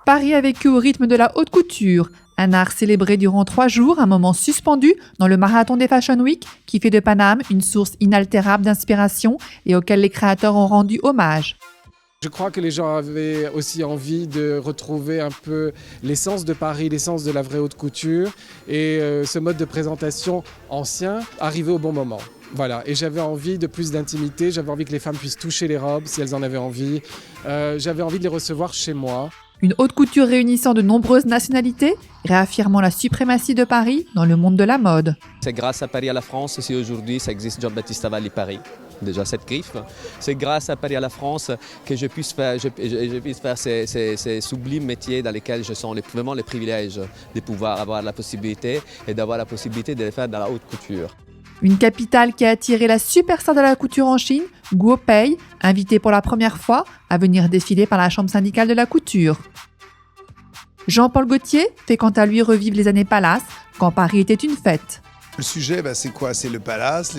Paris a vécu au rythme de la haute couture, un art célébré durant 3 jours, un moment suspendu dans le marathon des Fashion Week qui fait de Paname une source inaltérable d'inspiration et auquel les créateurs ont rendu hommage. Je crois que les gens avaient aussi envie de retrouver un peu l'essence de Paris, l'essence de la vraie haute couture et ce mode de présentation ancien arrivait au bon moment. Voilà, et j'avais envie de plus d'intimité, j'avais envie que les femmes puissent toucher les robes si elles en avaient envie, j'avais envie de les recevoir chez moi. Une haute couture réunissant de nombreuses nationalités, réaffirmant la suprématie de Paris dans le monde de la mode. C'est grâce à Paris à la France si aujourd'hui ça existe Giambattista Valli Paris. Déjà cette griffe. C'est grâce à Paris à la France que je puisse faire ces sublimes métiers dans lesquels je sens vraiment les privilèges de pouvoir avoir la possibilité et d'avoir la possibilité de les faire dans la haute couture. Une capitale qui a attiré la superstar de la couture en Chine, Guo Pei, invitée pour la première fois à venir défiler par la chambre syndicale de la couture. Jean-Paul Gaultier fait quant à lui revivre les années Palace, quand Paris était une fête. Le sujet, c'est quoi? C'est le Palace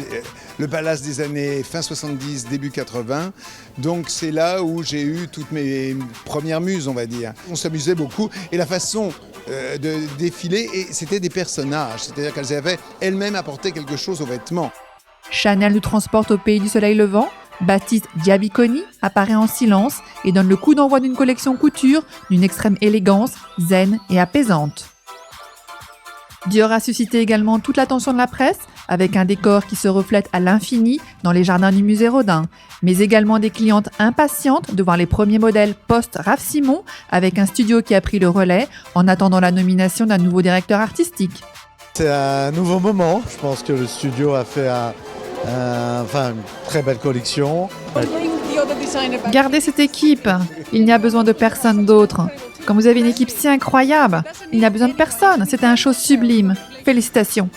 des années fin 70, début 80. Donc c'est là où j'ai eu toutes mes premières muses, on va dire. On s'amusait beaucoup et la façon de défiler, et c'était des personnages, c'est-à-dire qu'elles avaient elles-mêmes apporté quelque chose aux vêtements. Chanel nous transporte au pays du soleil levant. Baptiste Giabiconi apparaît en silence et donne le coup d'envoi d'une collection couture d'une extrême élégance, zen et apaisante. Dior a suscité également toute l'attention de la presse avec un décor qui se reflète à l'infini dans les jardins du musée Rodin, mais également des clientes impatientes de voir les premiers modèles post-Raf Simons avec un studio qui a pris le relais en attendant la nomination d'un nouveau directeur artistique. C'est un nouveau moment, je pense que le studio a fait une très belle collection. Gardez cette équipe, il n'y a besoin de personne d'autre. Quand vous avez une équipe si incroyable, il n'y a besoin de personne, c'est un show sublime. Félicitations.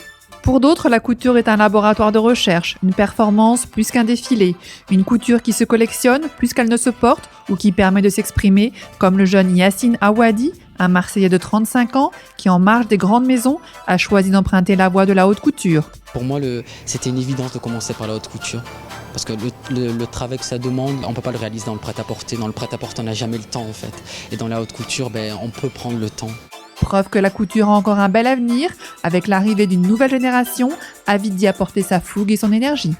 Pour d'autres, la couture est un laboratoire de recherche, une performance plus qu'un défilé, une couture qui se collectionne plus qu'elle ne se porte ou qui permet de s'exprimer, comme le jeune Yassine Awadi, un Marseillais de 35 ans qui, en marge des grandes maisons, a choisi d'emprunter la voie de la haute couture. Pour moi, c'était une évidence de commencer par la haute couture. Parce que le travail que ça demande, on ne peut pas le réaliser dans le prêt-à-porter. Dans le prêt-à-porter, on n'a jamais le temps en fait. Et dans la haute couture, on peut prendre le temps. Preuve que la couture a encore un bel avenir, avec l'arrivée d'une nouvelle génération, avide d'y apporter sa fougue et son énergie.